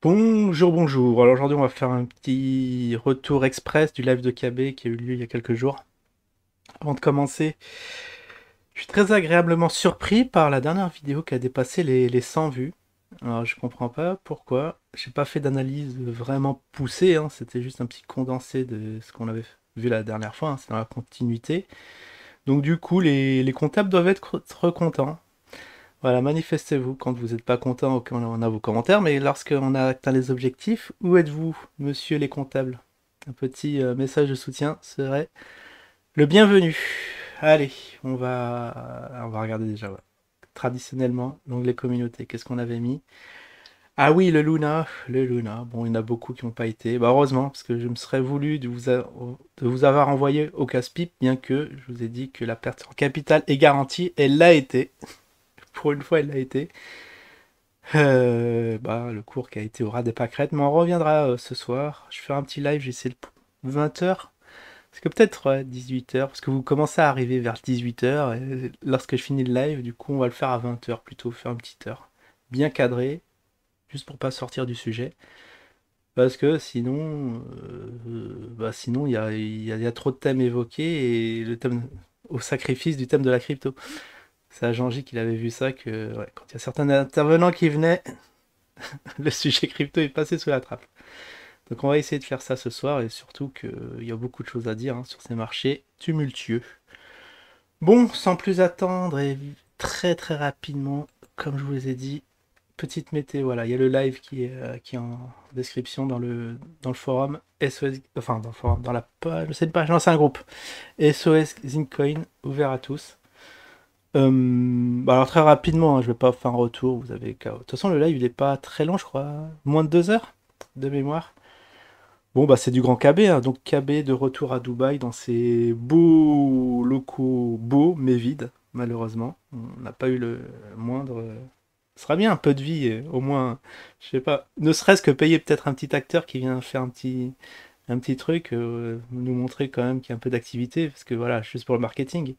Bonjour, bonjour. Alors aujourd'hui, on va faire un petit retour express du live de KB qui a eu lieu il y a quelques jours. Avant de commencer, je suis très agréablement surpris par la dernière vidéo qui a dépassé les 100 vues. Alors je comprends pas pourquoi. J'ai pas fait d'analyse vraiment poussée, hein. C'était juste un petit condensé de ce qu'on avait vu la dernière fois, hein. C'est dans la continuité. Donc du coup, les comptables doivent être contents. Voilà, manifestez-vous quand vous n'êtes pas content, on a vos commentaires, mais lorsqu'on a atteint les objectifs, où êtes-vous, monsieur les comptables? Un petit message de soutien serait le bienvenu. Allez, on va regarder déjà. Ouais. Traditionnellement, l'onglet communauté, qu'est-ce qu'on avait mis? Ah oui, le Luna. Bon, il y en a beaucoup qui n'ont pas été. Bah, heureusement, parce que je me serais voulu de vous avoir envoyé au casse-pipe, bien que je vous ai dit que la perte en capital est garantie. Elle l'a été. Pour une fois, elle l'a été. Bah, le cours qui a été au ras des pâquerettes, mais on reviendra ce soir. Je ferai un petit live, j'essaie de 20 h. Parce que peut-être 18 h, parce que vous commencez à arriver vers 18 h. Et lorsque je finis le live, du coup, on va le faire à 20 h plutôt, faire une petite heure. Bien cadré, juste pour pas sortir du sujet. Parce que sinon il y a trop de thèmes évoqués et le thème, au sacrifice du thème de la crypto. C'est à Jean-J qu'il avait vu ça, que ouais, quand il y a certains intervenants qui venaient, le sujet crypto est passé sous la trappe. Donc on va essayer de faire ça ce soir et surtout qu'il y a beaucoup de choses à dire, hein, sur ces marchés tumultueux. Bon, sans plus attendre et très très rapidement, comme je vous ai dit, petite météo, voilà, il y a le live qui est en description dans le forum SOS, enfin dans le forum, dans la page, c'est une page, non c'est un groupe, SOS Zincoin, ouvert à tous. Bah alors très rapidement, hein, je vais pas faire un retour, vous avez qu'à... De toute façon le live il est pas très long je crois, moins de 2 heures de mémoire. Bon, bah c'est du grand KB, hein. Donc KB de retour à Dubaï dans ses beaux locaux, beaux mais vides, malheureusement. On n'a pas eu le moindre. Ce sera bien un peu de vie, au moins, je sais pas, ne serait-ce que payer peut-être un petit acteur qui vient faire un petit truc, nous montrer quand même qu'il y a un peu d'activité, parce que voilà, juste pour le marketing,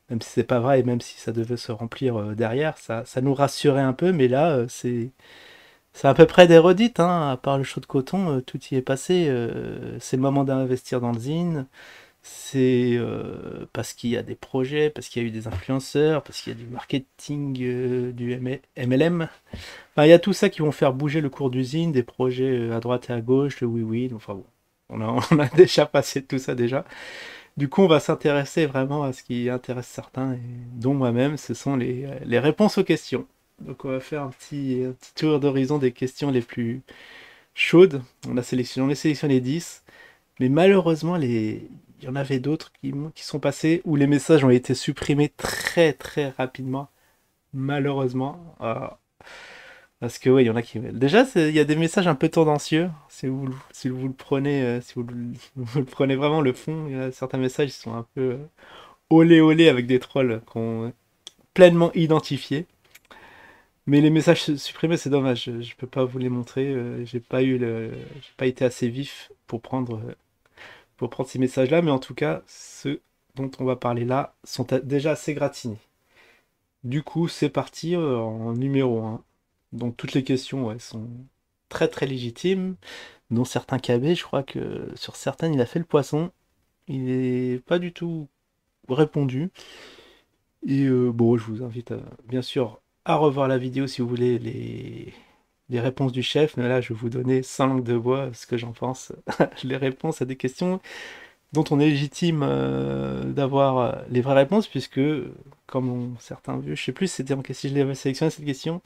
même si c'est pas vrai et même si ça devait se remplir derrière, ça nous rassurait un peu, mais là, c'est à peu près des redites, hein, à part le show de coton, tout y est passé. C'est le moment d'investir dans le zine. C'est parce qu'il y a des projets, parce qu'il y a eu des influenceurs, parce qu'il y a du marketing, du MLM. Enfin, il y a tout ça qui vont faire bouger le cours d'usine, des projets à droite et à gauche, le oui-oui. Enfin bon, on a déjà passé tout ça déjà. Du coup, on va s'intéresser vraiment à ce qui intéresse certains, et dont moi-même, ce sont les réponses aux questions. Donc on va faire un petit tour d'horizon des questions les plus chaudes. On a sélectionné 10, mais malheureusement, il y en avait d'autres qui sont passés où les messages ont été supprimés très très rapidement. Malheureusement. Parce que oui, il y en a qui... Déjà, il y a des messages un peu tendancieux. Si vous le prenez, si vous le, vous le prenez vraiment le fond, il y a certains messages qui sont un peu olé olé avec des trolls qu'on pleinement identifiés. Mais les messages supprimés, c'est dommage. Je peux pas vous les montrer. J'ai pas été assez vif pour prendre ces messages-là. Mais en tout cas, ceux dont on va parler là sont déjà assez gratinés. Du coup, c'est parti en numéro un. Donc toutes les questions, ouais, sont très très légitimes. Dont certains KB, je crois que sur certaines, il a fait le poisson. Il n'est pas du tout répondu. Et bon, je vous invite bien sûr à revoir la vidéo si vous voulez les réponses du chef. Mais là, je vais vous donner sans langue de bois ce que j'en pense. Les réponses à des questions dont on est légitime d'avoir les vraies réponses, puisque, comme certains vu, je sais plus c'était en si je l'avais sélectionné cette question,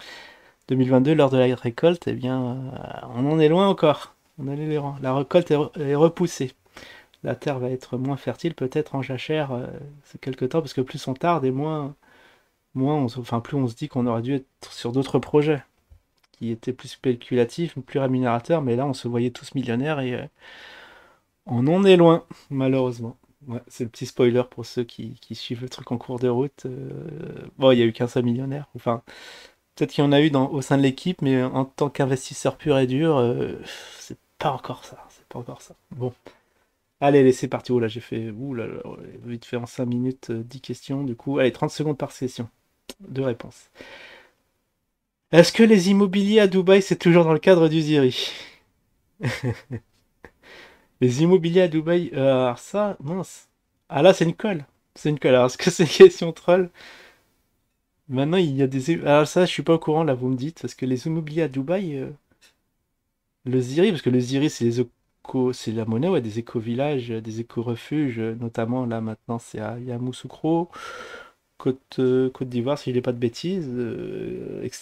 2022, lors de la récolte, eh bien, on en est loin encore. On est loin. La récolte est repoussée. La terre va être moins fertile, peut-être en jachère, c'est quelque temps, parce que plus on tarde et enfin, plus on se dit qu'on aurait dû être sur d'autres projets qui étaient plus spéculatifs, plus rémunérateurs, mais là on se voyait tous millionnaires et on en est loin, malheureusement. Ouais, c'est le petit spoiler pour ceux qui suivent le truc en cours de route. Bon, il y a eu qu'un seul millionnaire. Enfin, peut-être qu'il y en a eu au sein de l'équipe, mais en tant qu'investisseur pur et dur, c'est pas encore ça. C'est pas encore ça. Bon. Allez, c'est parti. Oh là, j'ai fait. Ouh là là, ouais, vite fait en 5 minutes, 10 questions. Du coup, allez, 30 secondes par session de réponse. Est-ce que les immobiliers à Dubaï, c'est toujours dans le cadre du Ziri? Les immobiliers à Dubaï, alors ça, mince. Ah là, c'est une colle. C'est une colle. Alors, est-ce que c'est une question troll? Maintenant, il y a des. Alors ça, je suis pas au courant, là, vous me dites. Parce que les immobiliers à Dubaï, le Ziri, parce que le Ziri, c'est les éco... c'est la monnaie, ouais, des éco-villages, des éco-refuges. Notamment, là, maintenant, c'est à Yamoussoukro, Côte d'Ivoire, si je dis pas de bêtises.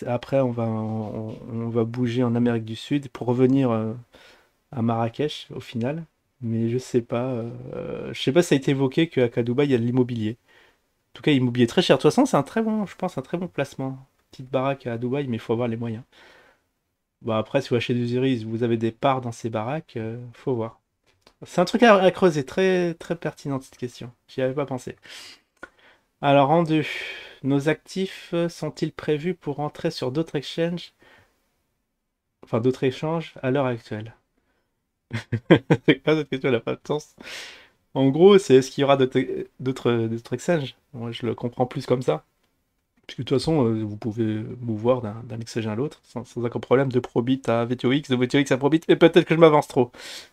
Après, on va bouger en Amérique du Sud pour revenir à Marrakech, au final. Mais je sais pas si ça a été évoqué qu'à Dubaï, il y a de l'immobilier. En tout cas, immobilier très cher. De toute façon, c'est un très bon, je pense, un très bon placement. Petite baraque à Dubaï, mais il faut avoir les moyens. Bon, après, si vous achetez du Ziris, vous avez des parts dans ces baraques, faut voir. C'est un truc à creuser, très, très pertinent cette question. J'y avais pas pensé. Alors, en deux, nos actifs sont-ils prévus pour entrer sur d'autres exchanges, enfin d'autres échanges à l'heure actuelle? C'est quoi cette question? Elle n'a pas de sens. En gros, c'est est-ce qu'il y aura d'autres exchanges? Moi, je le comprends plus comme ça. Puisque de toute façon, vous pouvez mouvoir d'un exchange à l'autre sans aucun problème de Probit à VTOX, de VTOX à Probit, et peut-être que je m'avance trop.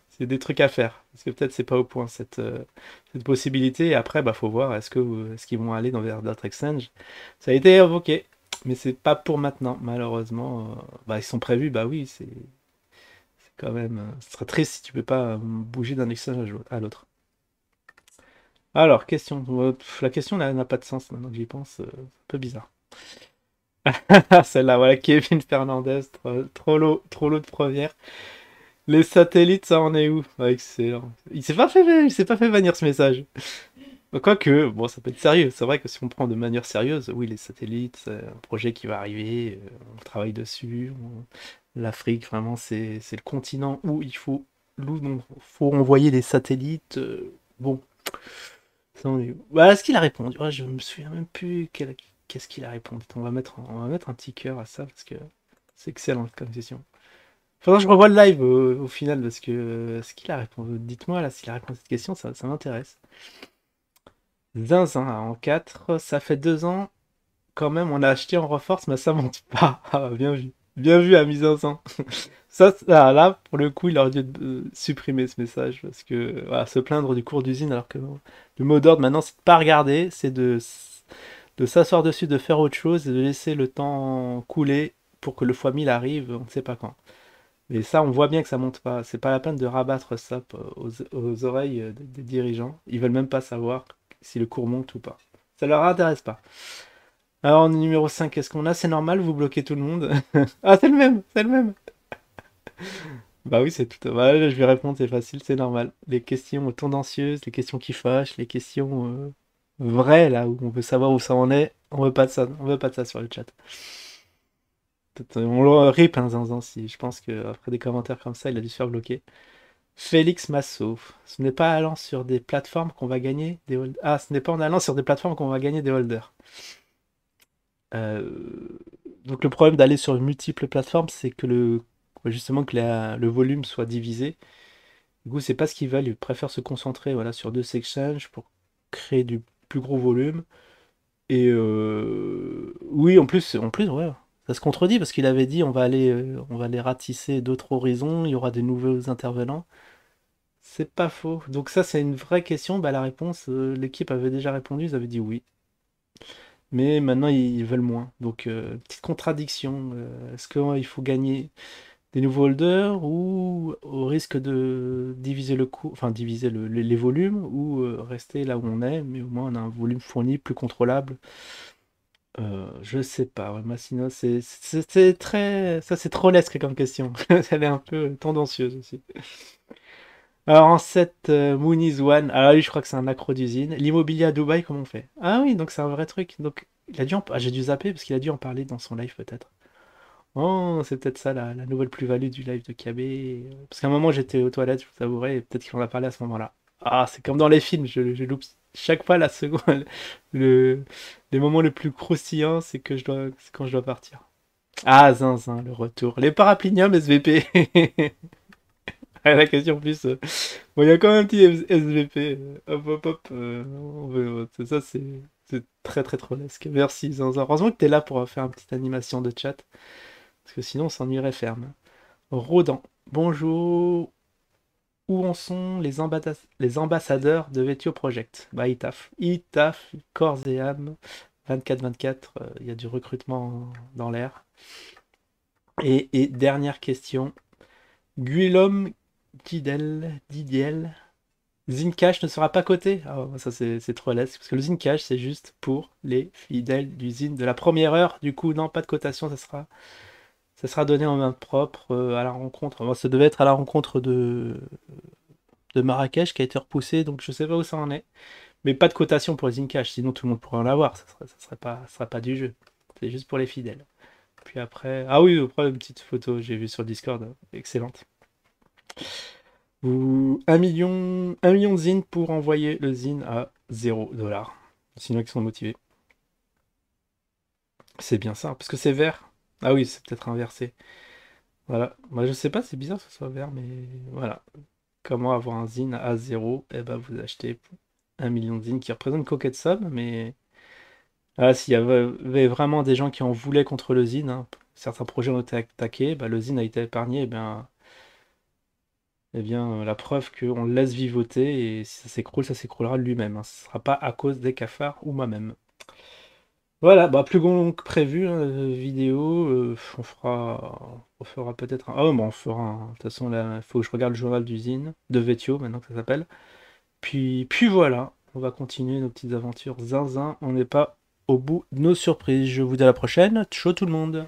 C'est des trucs à faire. Parce que peut-être c'est pas au point cette possibilité. Et après, bah, faut voir est-ce qu'ils vont aller vers d'autres exchanges. Ça a été évoqué, mais c'est pas pour maintenant, malheureusement. Bah, ils sont prévus, bah oui, c'est quand même. Ce serait triste si tu peux pas bouger d'un exchange à l'autre. Alors, question. La question n'a pas de sens maintenant que j'y pense. C'est un peu bizarre. Celle-là, voilà, Kevin Fernandez, trop l'eau de première. Les satellites, ça en est où? Ouais, excellent. Il s'est pas fait bannir ce message. Quoique, bon, ça peut être sérieux. C'est vrai que si on prend de manière sérieuse, oui, les satellites, c'est un projet qui va arriver, on travaille dessus. L'Afrique, vraiment, c'est le continent où faut envoyer des satellites. Bon, ça en est où? Bah, est-ce qu'il a répondu? Ouais, je me souviens même plus qu'est-ce qu'il a répondu. On va mettre un petit cœur à ça parce que c'est excellent comme question. Faudra que je revoie le live au final parce que ce qu'il a répondu. Dites-moi là s'il a répondu à cette question, ça m'intéresse. Zinzin en 4, ça fait 2 ans quand même, on a acheté en reforce, mais ça monte pas. Ah, bien vu. Bien vu, ami Zinzin. Là, pour le coup, il aurait dû supprimer ce message parce que voilà, se plaindre du cours d'usine alors que non. Le mot d'ordre maintenant, c'est de pas regarder, c'est de s'asseoir dessus, de faire autre chose et de laisser le temps couler pour que le fois 1000 arrive, on ne sait pas quand. Mais ça, on voit bien que ça monte pas. C'est pas la peine de rabattre ça aux oreilles des dirigeants. Ils veulent même pas savoir si le cours monte ou pas. Ça leur intéresse pas. Alors, en numéro 5, qu'est-ce qu'on a? C'est normal, vous bloquez tout le monde. Ah, c'est le même, c'est le même. Bah oui, c'est tout. Bah, là, je vais répondre, c'est facile, c'est normal. Les questions tendancieuses, les questions qui fâchent, les questions vraies, là, où on veut savoir où ça en est, on veut pas de ça. On veut pas de ça sur le chat. On le rip, hein, Zinzin, si je pense qu'après des commentaires comme ça, il a dû se faire bloquer. Félix Massot. Ce n'est pas allant sur des plateformes qu'on va gagner des holders. Ah, ce n'est pas en allant sur des plateformes qu'on va gagner des holders. Donc le problème d'aller sur multiples plateformes, c'est que justement que le volume soit divisé. Du coup, c'est pas ce qu'ils veulent. Ils préfèrent se concentrer voilà, sur deux exchanges pour créer du plus gros volume. Et oui, en plus, ouais, ça se contredit parce qu'il avait dit on va aller ratisser d'autres horizons, il y aura des nouveaux intervenants. C'est pas faux. Donc ça, c'est une vraie question. Bah, la réponse, l'équipe avait déjà répondu, ils avaient dit oui. Mais maintenant, ils veulent moins. Donc, petite contradiction. Est-ce qu'il faut gagner des nouveaux holders ou au risque de diviser le coût, enfin diviser les volumes ou rester là où on est, mais au moins on a un volume fourni plus contrôlable. Je sais pas, ouais, Massino, c'est très, ça c'est trollesque comme question. Elle est un peu tendancieuse aussi. Alors en 7, Moonies One. Alors lui, je crois que c'est un accro d'usine. L'immobilier à Dubaï, comment on fait? Ah oui, donc c'est un vrai truc. Donc j'ai dû zapper parce qu'il a dû en parler dans son live peut-être. Oh, c'est peut-être ça la nouvelle plus-value du live de KB. Parce qu'à un moment j'étais aux toilettes, je vous avouerai, et peut-être qu'il en a parlé à ce moment-là. Ah, c'est comme dans les films, je loupe chaque fois la seconde. Le, les moments les plus croustillants, c'est quand je dois partir. Ah, zinzin, le retour. Les paraplinium SVP. Ah, la question plus. Bon, il y a quand même un petit SVP. Hop, hop, hop. C'est ça, c'est très très trollesque. Merci, Zinzin. Heureusement que t'es là pour faire une petite animation de chat. Parce que sinon, on s'ennuierait ferme. Rodan. Bonjour. Où en sont les ambassadeurs de Vetio Project? Bah, ils taffent, corps et âme. 24-24, il y a du recrutement dans l'air. Et dernière question. Guillaume Didiel. Zincash ne sera pas coté. Ah, ça c'est trop laid, parce que le Zincash c'est juste pour les fidèles du Zine de la première heure. Du coup, non, pas de cotation, ça sera donné en main propre à la rencontre. Bon, ça devait être à la rencontre de Marrakech qui a été repoussé, donc je sais pas où ça en est. Mais pas de cotation pour les Zincash, sinon tout le monde pourrait en avoir. Ça serait pas du jeu. C'est juste pour les fidèles. Puis après. Ah oui, après une petite photo, j'ai vu sur Discord. Excellente. 1 million de zines pour envoyer le zine à 0 $. Sinon, ils sont motivés. C'est bien ça, parce que c'est vert. Ah oui, c'est peut-être inversé. Voilà. Moi, je sais pas, c'est bizarre que ce soit vert, mais voilà. Comment avoir un zine à 0? Eh ben, vous achetez 1 million de zines qui représente une coquette somme, mais. Ah, s'il y avait vraiment des gens qui en voulaient contre le zine, hein, certains projets ont été attaqués, bah, le zine a été épargné, eh bien, la preuve qu'on le laisse vivoter et si ça s'écroule, ça s'écroulera de lui-même, hein. Ce ne sera pas à cause des cafards ou moi-même. Voilà, bah plus long que prévu, hein, vidéo. On fera peut-être un. Ah ouais, bon, on fera un. De toute façon, là, il faut que je regarde le journal d'usine, de Vetio, maintenant que ça s'appelle. Puis voilà, on va continuer nos petites aventures zinzin. On n'est pas au bout de nos surprises. Je vous dis à la prochaine. Ciao tout le monde!